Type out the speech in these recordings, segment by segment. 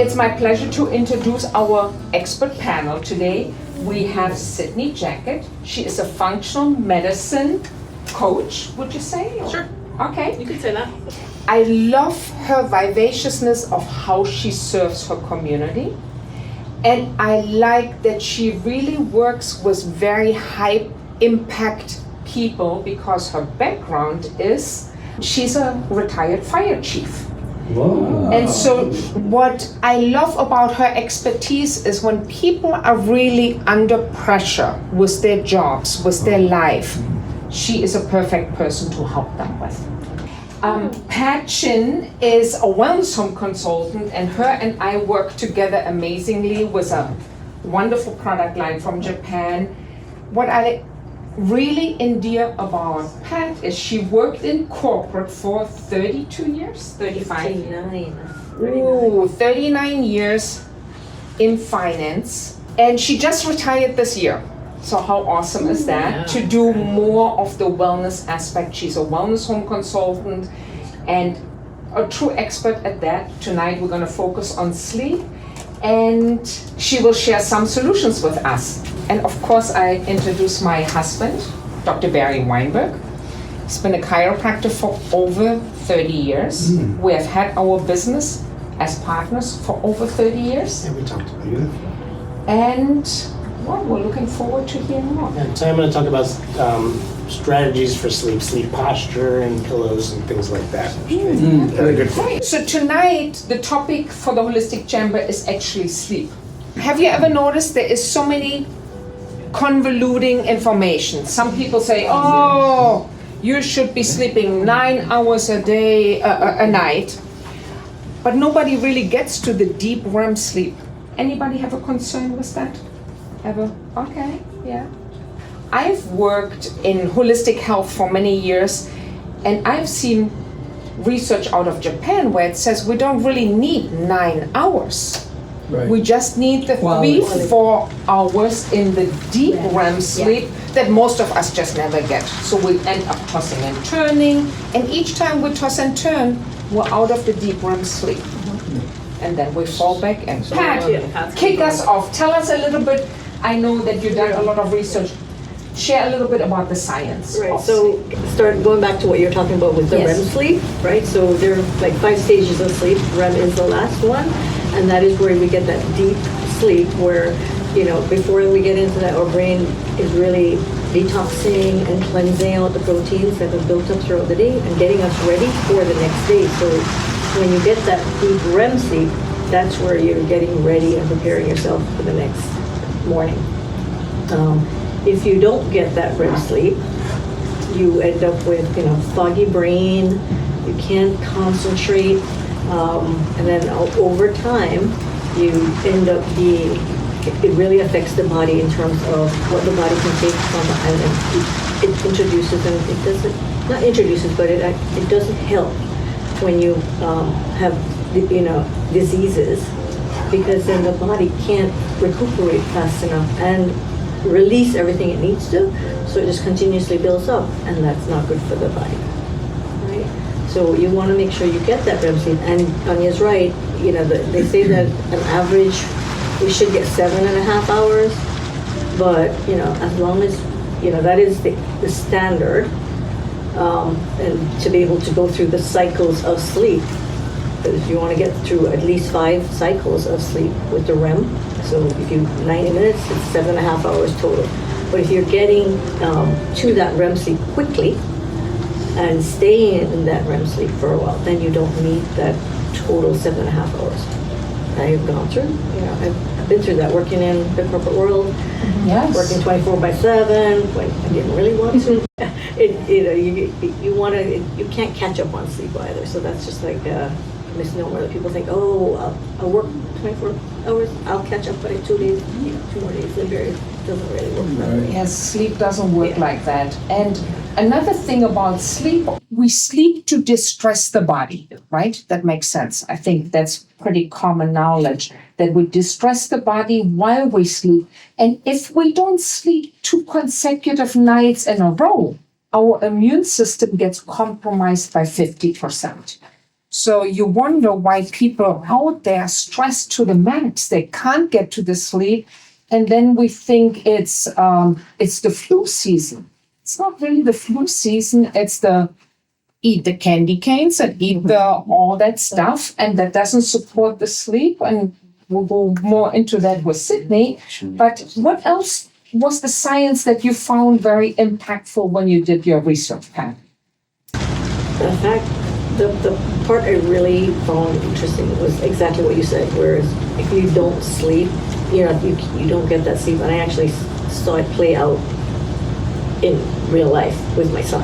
It's my pleasure to introduce our expert panel today. We have Sydney Jacket. She is a functional medicine coach, would you say? Sure. Okay. You can say that. I love her vivaciousness of how she serves her community. And I like that she really works with very high impact people because her background is she's a retired fire chief. Wow. And so what I love about her expertise is when people are really under pressure with their jobs, with their life, she is a perfect person to help them with. Pat Chin is a wellness home consultant, and her and I work together amazingly with a wonderful product line from Japan. What I really endear about Pat is she worked in corporate for 32 years, 35? 39 years in finance, and she just retired this year. So how awesome is that? To do more of the wellness aspect. She's a wellness home consultant and a true expert at that. Tonight we're going to focus on sleep, and she will share some solutions with us. And of course I introduce my husband, Dr. Barry Weinberg. He's been a chiropractor for over 30 years. We have had our business as partners for over 30 years. Yeah, we talked about it. And well, we're looking forward to hearing more. And today I'm going to talk about strategies for sleep posture and pillows and things like that. Very good. Great. So tonight, the topic for the Holistic Chamber is actually sleep. Have you ever noticed there is so many convoluting information? Some people say, oh, you should be sleeping 9 hours a day, a night. But nobody really gets to the deep REM sleep. Anybody have a concern with that? Ever? Okay, yeah. I've worked in holistic health for many years, and I've seen research out of Japan where it says we don't really need 9 hours. Right. We just need the 3-4 hours in the deep REM sleep that most of us just never get. So we end up tossing and turning, and each time we toss and turn, we're out of the deep REM sleep. And then we fall back and Pat, kick us off. Tell us a little bit. I know that you've done a lot of research. Share a little bit about the science. Right, so start going back to what you're talking about with the REM sleep, right? So there are like 5 stages of sleep. REM is the last one, and that is where we get that deep sleep where, you know, before we get into that, our brain is really detoxing and cleansing out the proteins that have built up throughout the day and getting us ready for the next day. So when you get that deep REM sleep, that's where you're getting ready and preparing yourself for the next morning. If you don't get that REM sleep, you end up with, you know, foggy brain, you can't concentrate, and then over time, you end up being, it really affects the body in terms of what the body can take from, and it introduces, and it doesn't, not introduces, but it doesn't help when you have, you know, diseases, because then the body can't recuperate fast enough and release everything it needs to, so it just continuously builds up, and that's not good for the body, right? So you want to make sure you get that REM sleep, and Anya's right, you know, they say that an average, we should get 7.5 hours, but, you know, as long as, you know, that is the standard, and to be able to go through the cycles of sleep, because you want to get through at least 5 cycles of sleep with the REM. So if you 90 minutes, it's 7.5 hours total. But if you're getting to that REM sleep quickly and staying in that REM sleep for a while, then you don't need that total 7.5 hours. I've gone through, you know, I've been through that, working in the corporate world, working 24/7 when I didn't really want to. You know, you want to, you can't catch up on sleep either. So that's just like a misnomer that people think, oh, I'll work 24 hours, I'll catch up by 2 days, you know, 2 more days later. It doesn't really work that way. Yes, sleep doesn't work like that. And another thing about sleep, we sleep to distress the body, right? That makes sense. I think that's pretty common knowledge, that we distress the body while we sleep. And if we don't sleep 2 consecutive nights in a row, our immune system gets compromised by 50%. So you wonder why people out there stressed to the max, they can't get to the sleep, and then we think it's the flu season. It's not really the flu season. It's the eat the candy canes and eat the all that stuff, and that doesn't support the sleep. And we'll go more into that with Sydney. But what else was the science that you found very impactful when you did your research, Pat? In fact, the part I really found interesting was exactly what you said, whereas if you don't sleep, you don't get that sleep. And I actually saw it play out in real life with my son.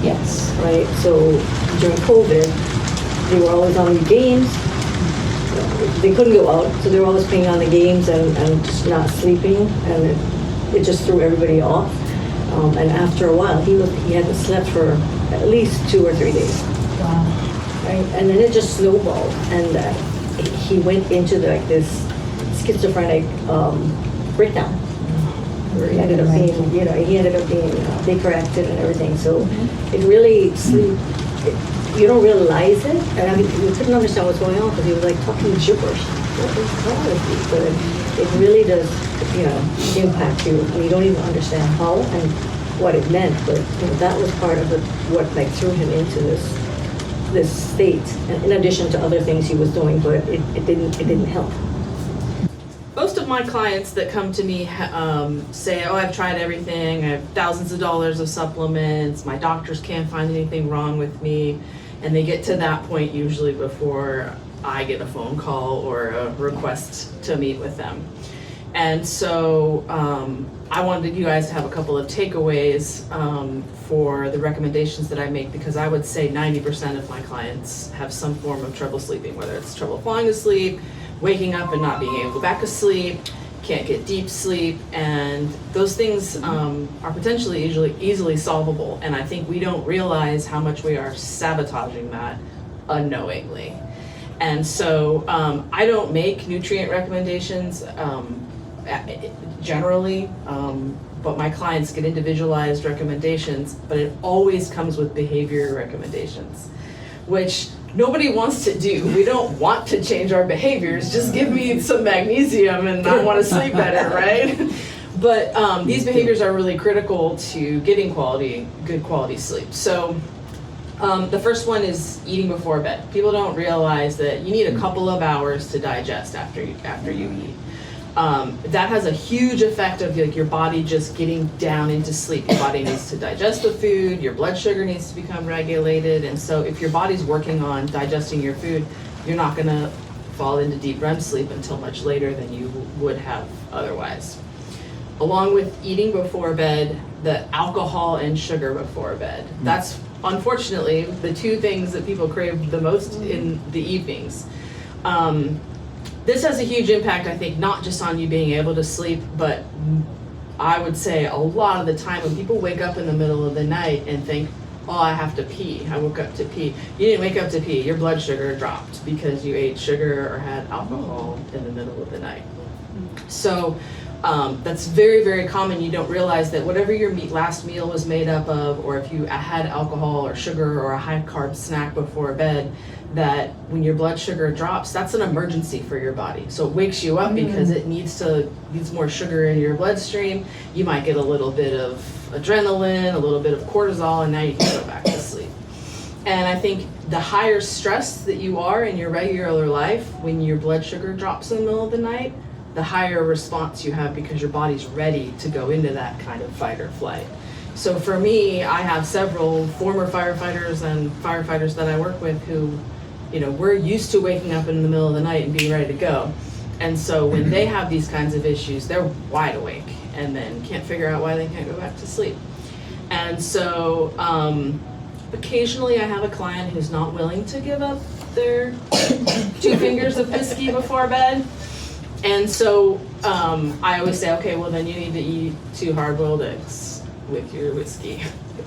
Yes. Right? So during COVID, they were always on the games. They couldn't go out, so they were always playing on the games and just not sleeping, and it just threw everybody off. And after a while, he hadn't slept for at least 2 or 3 days. Wow. Right? And then it just snowballed, and he went into this schizophrenic breakdown, where he ended up being hyperactive and everything. So it really sleep. You don't realize it, and I mean, you couldn't understand what's going on because he was like talking gibberish. What is wrong with you? But it really does, impact you, and you don't even understand how and what it meant. But that was part of what threw him into this state. In addition to other things he was doing, but it didn't help. Most of my clients that come to me say, oh, I've tried everything, I have thousands of dollars of supplements, my doctors can't find anything wrong with me, and they get to that point usually before I get a phone call or a request to meet with them. And so I wanted you guys to have a couple of takeaways for the recommendations that I make, because I would say 90% of my clients have some form of trouble sleeping, whether it's trouble falling asleep, waking up and not being able to go back to sleep, can't get deep sleep, and those things are potentially easily solvable. And I think we don't realize how much we are sabotaging that unknowingly. And so I don't make nutrient recommendations generally, but my clients get individualized recommendations, but it always comes with behavior recommendations, which nobody wants to do. We don't want to change our behaviors. Just give me some magnesium and I want to sleep better, right? But these behaviors are really critical to getting good quality sleep. So the first one is eating before bed. People don't realize that you need a couple of hours to digest after you eat. That has a huge effect of your body just getting down into sleep. Your body needs to digest the food, your blood sugar needs to become regulated, and so if your body's working on digesting your food, you're not going to fall into deep REM sleep until much later than you would have otherwise. Along with eating before bed, the alcohol and sugar before bed. That's unfortunately the two things that people crave the most in the evenings. This has a huge impact, I think, not just on you being able to sleep, but I would say a lot of the time when people wake up in the middle of the night and think, oh, I have to pee, I woke up to pee. You didn't wake up to pee, your blood sugar dropped because you ate sugar or had alcohol in the middle of the night. So that's very, very common. You don't realize that whatever your last meal was made up of, or if you had alcohol or sugar or a high carb snack before bed, that when your blood sugar drops, that's an emergency for your body. So it wakes you up because it needs more sugar in your bloodstream. You might get a little bit of adrenaline, a little bit of cortisol, and now you can go back to sleep. And I think the higher stress that you are in your regular life, when your blood sugar drops in the middle of the night, the higher response you have because your body's ready to go into that kind of fight or flight. So for me, I have several former firefighters and firefighters that I work with who, we're used to waking up in the middle of the night and being ready to go. And so when they have these kinds of issues, they're wide awake and then can't figure out why they can't go back to sleep. And so occasionally I have a client who's not willing to give up their 2 fingers of whiskey before bed. And so I always say, okay, well then you need to eat 2 hard-boiled eggs with your whiskey,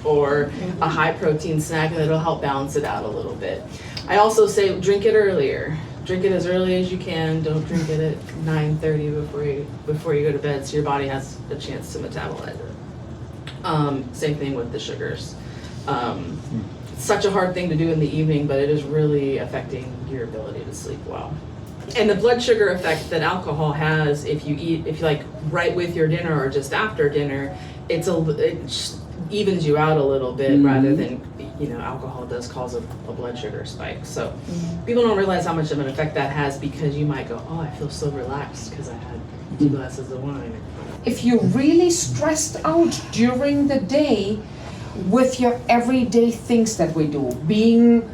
or a high protein snack, and it'll help balance it out a little bit. I also say drink it earlier. Drink it as early as you can. Don't drink it at 9:30 before you go to bed, so your body has a chance to metabolize it. Same thing with the sugars. such a hard thing to do in the evening, but it is really affecting your ability to sleep well. And the blood sugar effect that alcohol has, if you like right with your dinner or just after dinner, it evens you out a little bit rather than, alcohol does cause a blood sugar spike. So people don't realize how much of an effect that has, because you might go, oh, I feel so relaxed because I had 2 glasses of wine. If you're really stressed out during the day with your everyday things that we do, being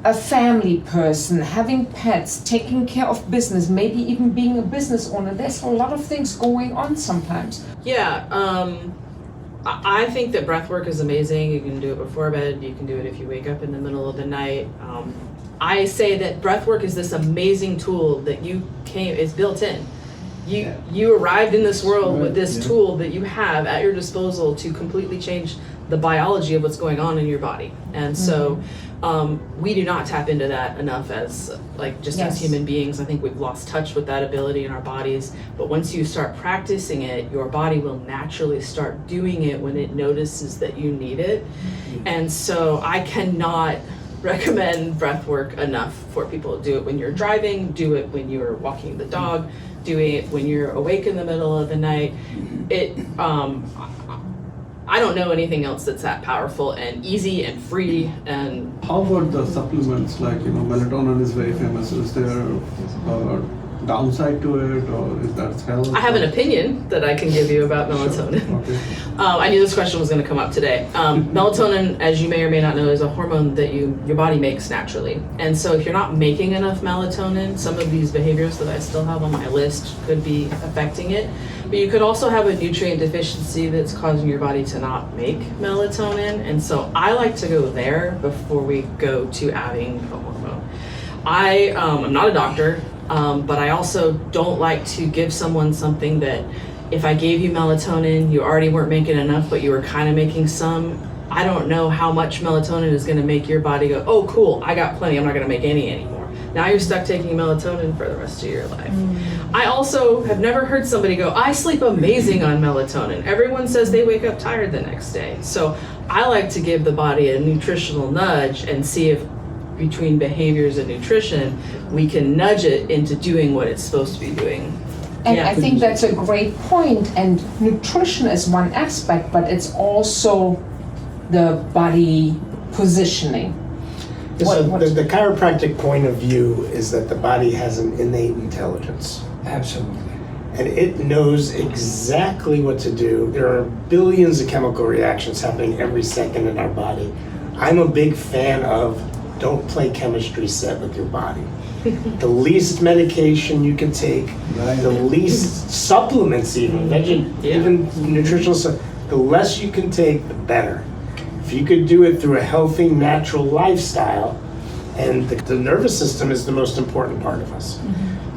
a family person, having pets, taking care of business, maybe even being a business owner, there's a lot of things going on sometimes. Yeah, I think that breath work is amazing. You can do it before bed, you can do it if you wake up in the middle of the night. I say that breath work is this amazing tool that is built in. You arrived in this world with this tool that you have at your disposal to completely change the biology of what's going on in your body. And so we do not tap into that enough as human beings. I think we've lost touch with that ability in our bodies. But once you start practicing it, your body will naturally start doing it when it notices that you need it. And so I cannot recommend breath work enough for people to do it when you're driving, do it when you're walking the dog, do it when you're awake in the middle of the night. I don't know anything else that's that powerful and easy and free. And how about the supplements, like melatonin is very famous. Is there a downside to it, or is that health? I have an opinion that I can give you about melatonin. Sure. Okay. I knew this question was going to come up today. Melatonin, as you may or may not know, is a hormone that your body makes naturally. And so if you're not making enough melatonin, some of these behaviors that I still have on my list could be affecting it. But you could also have a nutrient deficiency that's causing your body to not make melatonin. And so I like to go there before we go to adding a hormone. I'm not a doctor, but I also don't like to give someone something that if I gave you melatonin, you already weren't making enough, but you were kind of making some. I don't know how much melatonin is going to make your body go, oh, cool, I got plenty, I'm not going to make any anymore. Now you're stuck taking melatonin for the rest of your life. I also have never heard somebody go, I sleep amazing on melatonin. Everyone says they wake up tired the next day. So I like to give the body a nutritional nudge and see if between behaviors and nutrition, we can nudge it into doing what it's supposed to be doing. And I think that's a great point. And nutrition is one aspect, but it's also the body positioning. So the chiropractic point of view is that the body has an innate intelligence. Absolutely. And it knows exactly what to do. There are billions of chemical reactions happening every second in our body. I'm a big fan of don't play chemistry set with your body. The least medication you can take, the least supplements even, even nutritional stuff, the less you can take, the better. If you could do it through a healthy, natural lifestyle, and the nervous system is the most important part of us.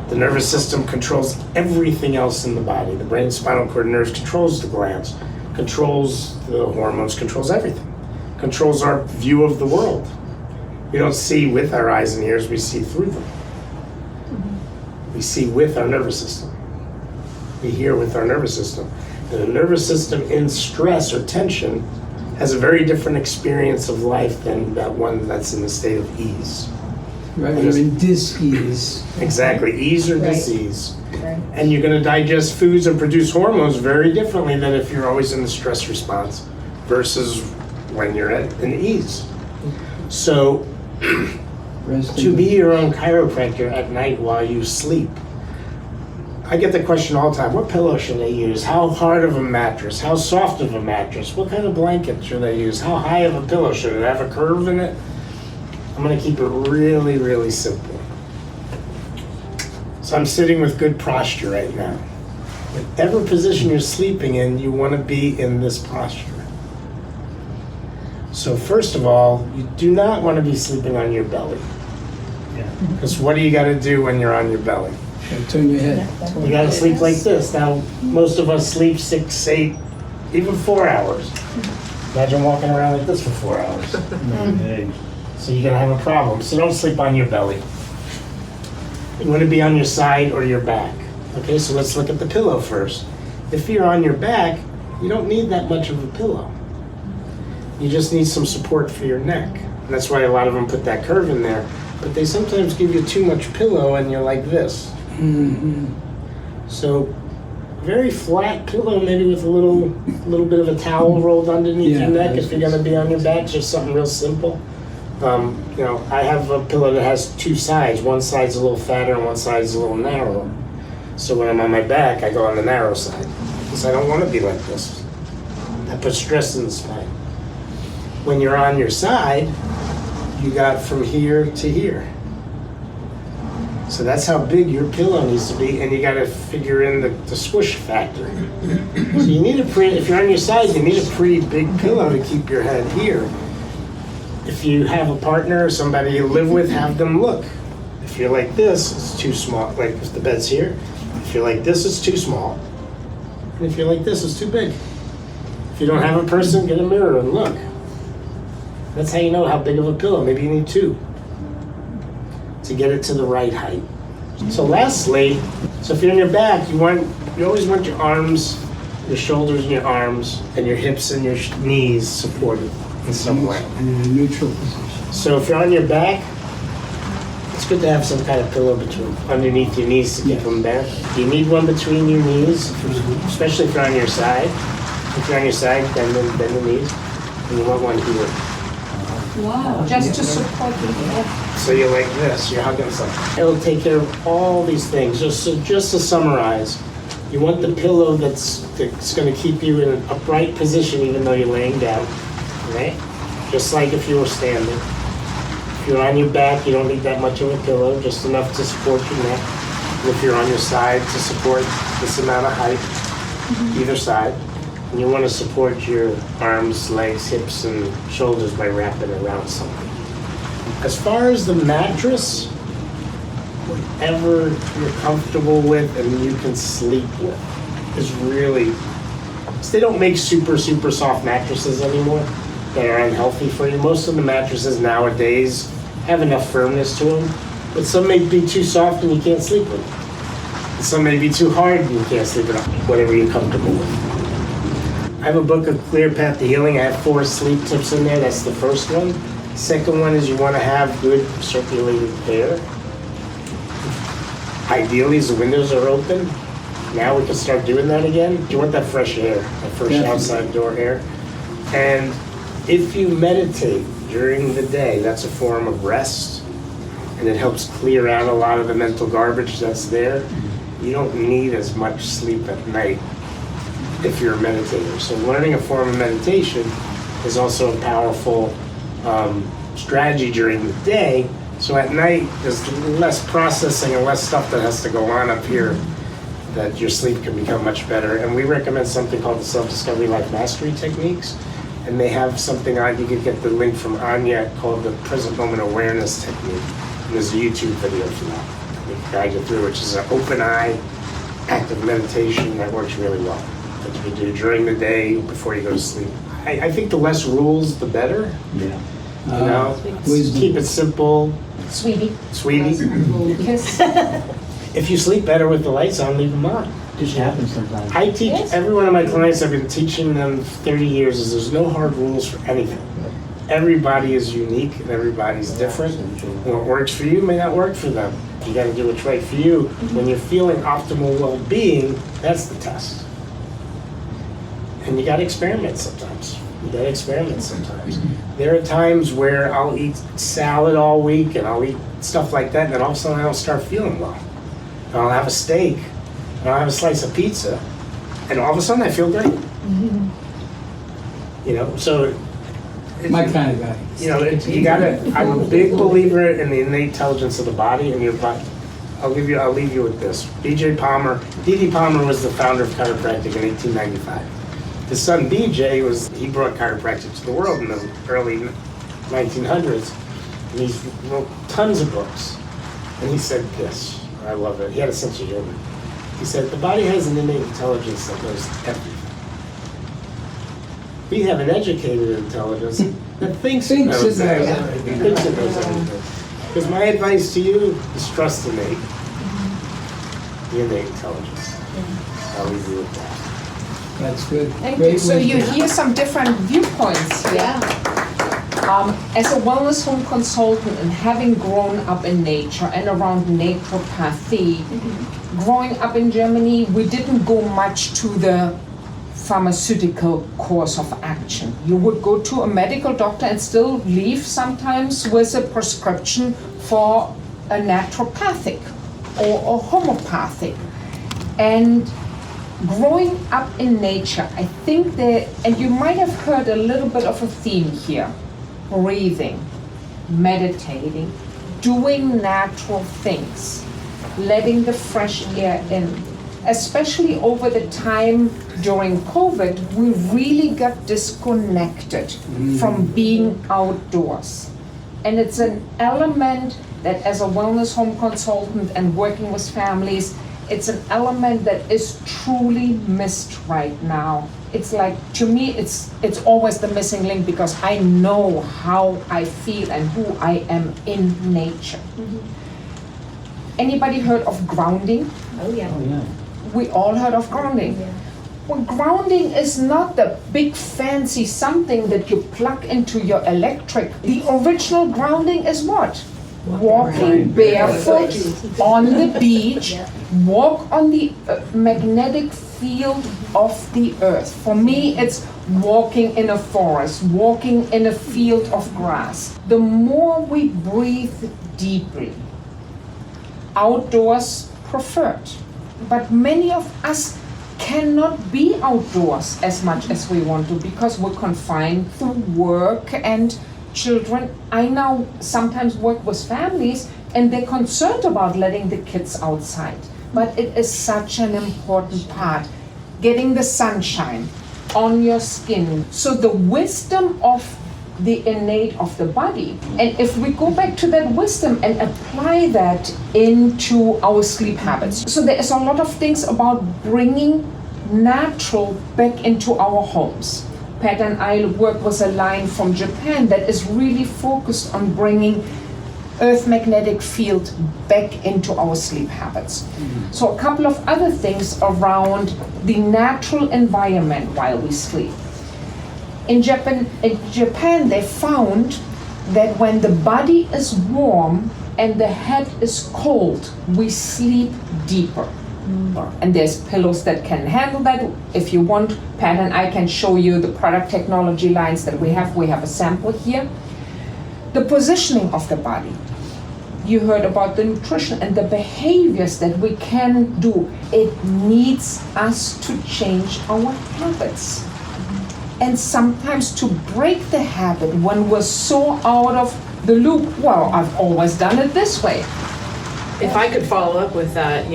The nervous system controls everything else in the body. The brain, spinal cord, nerves controls the glands, controls the hormones, controls everything, controls our view of the world. We don't see with our eyes and ears, we see through them. We see with our nervous system. We hear with our nervous system. And the nervous system in stress or tension has a very different experience of life than that one that's in a state of ease. Right, you're in dis-ease. Exactly, ease or Right. disease. Right. And you're going to digest foods and produce hormones very differently than if you're always in the stress response versus when you're in ease. So, to be your own chiropractor at night while you sleep, I get the question all the time, what pillow should I use? How hard of a mattress? How soft of a mattress? What kind of blanket should I use? How high of a pillow? Should it have a curve in it? I'm going to keep it really, really simple. So I'm sitting with good posture right now. Whatever position you're sleeping in, you want to be in this posture. So first of all, you do not want to be sleeping on your belly. Because what do you got to do when you're on your belly? Turn your head. You got to sleep like this. Now, most of us sleep 6, 8, even 4 hours. Imagine walking around like this for 4 hours. So you're going to have a problem. So don't sleep on your belly. You want to be on your side or your back. Okay, so let's look at the pillow first. If you're on your back, you don't need that much of a pillow. You just need some support for your neck. And that's why a lot of them put that curve in there. But they sometimes give you too much pillow and you're like this. So very flat pillow, maybe with a little bit of a towel rolled underneath your neck if you're gonna be on your back, just something real simple. You know, I have a pillow that has two sides. One side's a little fatter and one side's a little narrower. So when I'm on my back, I go on the narrow side because I don't want to be like this. That puts stress in the spine. When you're on your side, you got from here to here. So that's how big your pillow needs to be, and you got to figure in the squish factor. So you need if you're on your side, you need a pretty big pillow to keep your head here. If you have a partner or somebody you live with, have them look. If you're like this, it's too small. Like if the bed's here, if you're like this, it's too small. And if you're like this, it's too big. If you don't have a person, get a mirror and look. That's how you know how big of a pillow. Maybe you need two to get it to the right height. So lastly, so if you're on your back, you always want your arms, your shoulders and your arms, and your hips and your knees supported in some way. In a neutral position. So if you're on your back, it's good to have some kind of pillow underneath your knees to keep them bent. You need one between your knees, especially if you're on your side. If you're on your side, bend the knees, and you want one here. Wow. Just to support you. So you're like this, you're hugging something. It'll take care of all these things. Just to summarize, you want the pillow that's going to keep you in an upright position even though you're laying down, right? Just like if you were standing. If you're on your back, you don't need that much of a pillow, just enough to support your neck. And if you're on your side, to support this amount of height, either side. And you want to support your arms, legs, hips, and shoulders by wrapping around something. As far as the mattress, whatever you're comfortable with and you can sleep with is really, they don't make super soft mattresses anymore that are unhealthy for you. Most of the mattresses nowadays have enough firmness to them, but some may be too soft and you can't sleep with them. And some may be too hard and you can't sleep with them, whatever you're comfortable with. I have a book of Clear Path to Healing. I have 4 sleep tips in there. That's the first one. Second one is you want to have good circulating air. Ideally, as the windows are open. Now we can start doing that again. You want that fresh air, that fresh outside door air. And if you meditate during the day, that's a form of rest. And it helps clear out a lot of the mental garbage that's there. You don't need as much sleep at night if you're a meditator. So learning a form of meditation is also a powerful strategy during the day. So at night, there's less processing and less stuff that has to go on up here, that your sleep can become much better. And we recommend something called the Self-Discovery Life Mastery Techniques. And they have something on, you can get the link from Anja, called the Present Moment Awareness Technique. And there's a YouTube video for that. We can guide you through, which is an open eye, active meditation that works really well. That you can do during the day before you go to sleep. I think the less rules, the better. Yeah. You know, keep it simple. Sweetie. Kiss. If you sleep better with the lights on, leave them on. Just happens sometimes. I teach every one of my clients, I've been teaching them 30 years, is there's no hard rules for anything. Everybody is unique and everybody's different. What works for you may not work for them. You gotta do what's right for you. When you're feeling optimal well-being, that's the test. And you gotta experiment sometimes. There are times where I'll eat salad all week and I'll eat stuff like that, and then all of a sudden I don't start feeling well. And I'll have a steak, and I'll have a slice of pizza, and all of a sudden I feel great. You know, so My kind of guy. you know, you gotta. I'm a big believer in the innate intelligence of the body and your body. I'll leave you with this. D.D. Palmer was the founder of chiropractic in 1895. His son BJ he brought chiropractic to the world in the early 1900s, and he wrote tons of books. And he said this, I love it. He had a sense of humor. He said, the body has an innate intelligence that knows everything. We have an educated intelligence that thinks it knows everything. Because my advice to you is trust the innate intelligence. I'll leave you with that. That's good. Thank Great you. So you wisdom. hear some different viewpoints here. Yeah. As a wellness home consultant and having grown up in nature and around naturopathy, growing up in Germany, we didn't go much to the pharmaceutical course of action. You would go to a medical doctor and still leave sometimes with a prescription for a naturopathic or a homeopathic. And growing up in nature, I think that, and you might have heard a little bit of a theme here, breathing, meditating, doing natural things, letting the fresh air in. Especially over the time during COVID, we really got disconnected from being outdoors. And it's an element that as a wellness home consultant and working with families, it's an element that is truly missed right now. It's like, to me, it's always the missing link because I know how I feel and who I am in nature. Anybody heard of grounding? Oh, yeah. Oh, yeah. We all heard of grounding. Yeah. Well, grounding is not the big fancy something that you plug into your electric. The original grounding is what? Walking barefoot on the beach, walk on the magnetic field of the earth. For me, it's walking in a forest, walking in a field of grass. The more we breathe deeply, outdoors preferred. But many of us cannot be outdoors as much as we want to because we're confined through work and children. I now sometimes work with families and they're concerned about letting the kids outside. But it is such an important part, getting the sunshine on your skin. So the wisdom of the innate of the body. And if we go back to that wisdom and apply that into our sleep habits. So there is a lot of things about bringing natural back into our homes. Pat and I work with a line from Japan that is really focused on bringing earth magnetic field back into our sleep habits. So a couple of other things around the natural environment while we sleep. In Japan, they found that when the body is warm and the head is cold, we sleep deeper. And there's pillows that can handle that. If you want, Pat and I can show you the product technology lines that we have. We have a sample here. The positioning of the body. You heard about the nutrition and the behaviors that we can do. It needs us to change our habits. And sometimes to break the habit when we're so out of the loop, well, I've always done it this way. If I could follow up with that,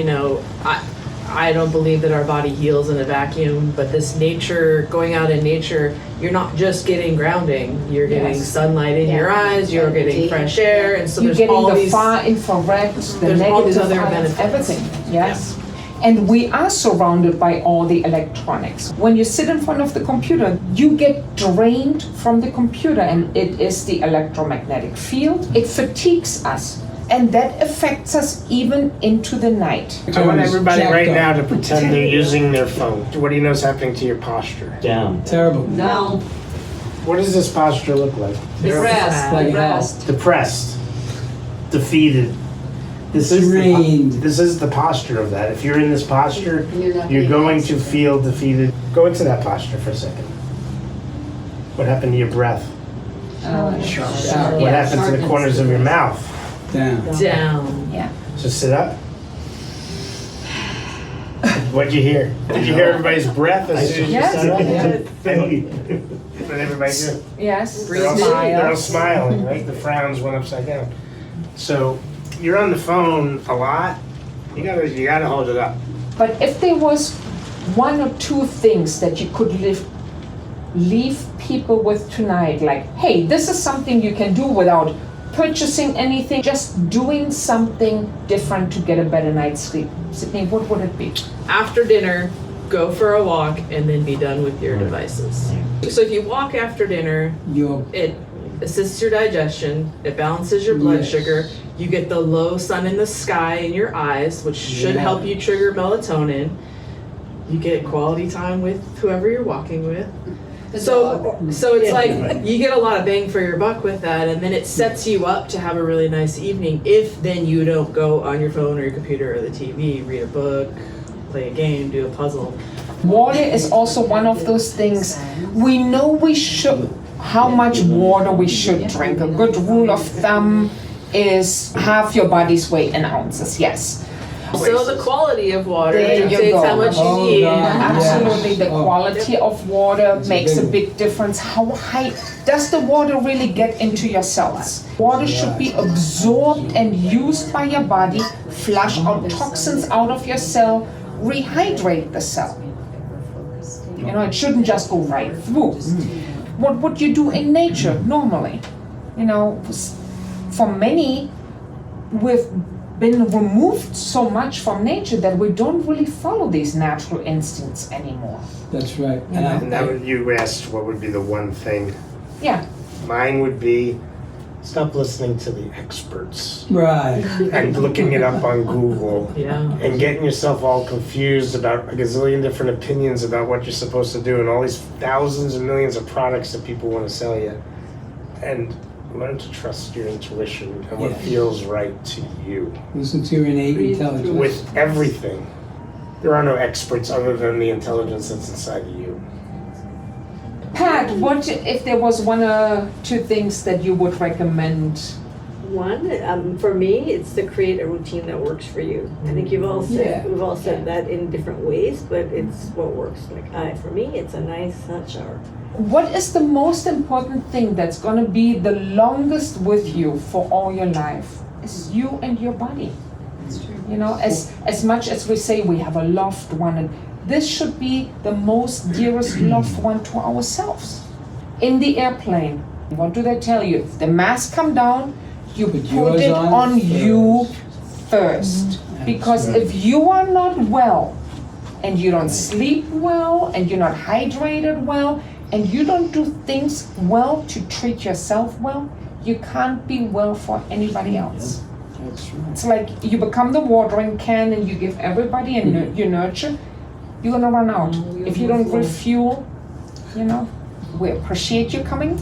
I don't believe that our body heals in a vacuum, but this nature, going out in nature, you're not just getting grounding, you're getting Yes. sunlight in your eyes, you're getting fresh air, and so You're there's getting all the these, far infrared, the there's all these negative other ions, benefits. everything, yes. And we are surrounded by all the electronics. When you sit in front of the computer, you get drained from the computer, and it is the electromagnetic field. It fatigues us, and that affects us even into the night. I want everybody Jacked right up. now to pretend they're using their phone. What do you know is happening to your posture? Down. Terrible. Down. What does this posture look like? Depressed. Like Depressed. Depressed, defeated. This is Drained. this is the posture of that. If you're in this posture, You're not you're getting going to oxygen. feel defeated. Go into that posture for a second. What happened to your breath? Sharp. What happened to the corners of your mouth? Down. down. Yeah. So sit up. What'd you hear? Did you hear everybody's breath as soon as you Yes. sat up? Yeah. What everybody do? Yes. They're all smiling, right? The frowns went upside down. So you're on the phone a lot. You gotta hold it up. But if there was one or two things that you could leave people with tonight, like, hey, this is something you can do without purchasing anything, just doing something different to get a better night's sleep. Sydney, what would it be? After dinner, go for a walk and then be done with your devices. So if you walk after dinner, Your it assists your digestion, it balances your blood Yes. sugar, you get the low sun in the sky in your eyes, which should Yeah. help you trigger melatonin. You get quality time with whoever you're walking with. So it's like you get a lot of bang for your buck with that, and then it sets you up to have a really nice evening. If then you don't go on your phone or your computer or the TV, read a book, play a game, do a puzzle. Water is also one of those things. We know we should, how much water we should drink. A good rule of thumb is half your body's weight in ounces, yes. So the quality of water There you dictates go. how much you Oh, need. no. Absolutely, the Oh. quality of water It's makes a big big difference. How high does the water really get into your cells? Water should be absorbed and used by your body, flush out toxins out of your cell, rehydrate the cell. You know, it shouldn't just go right through. What would you do in nature normally? You know, for many, we've been removed so much from nature that we don't really follow these natural instincts anymore. That's right. And that would, you asked what would be the one thing. Yeah, Mine would be stop listening to the experts Right. and looking it up on Google Yeah. and getting yourself all confused about a gazillion different opinions about what you're supposed to do and all these thousands and millions of products that people want to sell you. And learn to trust your intuition and what Yes. feels right to you. Listen to your innate intelligence. With everything. There are no experts other than the intelligence that's inside of you. Pat, what if there was one or two things that you would recommend? One, for me, it's to create a routine that works for you. I think you've all said, Yeah. we've all said that in different ways, but it's what works. Like for me, it's a nice hot shower. What is the most important thing that's going to be the longest with you for all your life? Is you and your body. You know, as much as we say we have a loved one, and this should be the most dearest loved one to ourselves. In the airplane, what do they tell you? If the mask come down, you Put put yours it on on first. you first. Because right. if you are not well, and you don't sleep well, and you're not hydrated well, and you don't do things well to treat yourself well, you can't be well for anybody else. That's right. It's like you become the watering can and you give everybody and you nurture, you're gonna run out. If you don't refuel, you know, we appreciate you coming.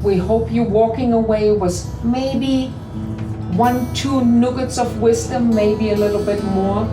We hope you're walking away with maybe 1-2 nuggets of wisdom, maybe a little bit more.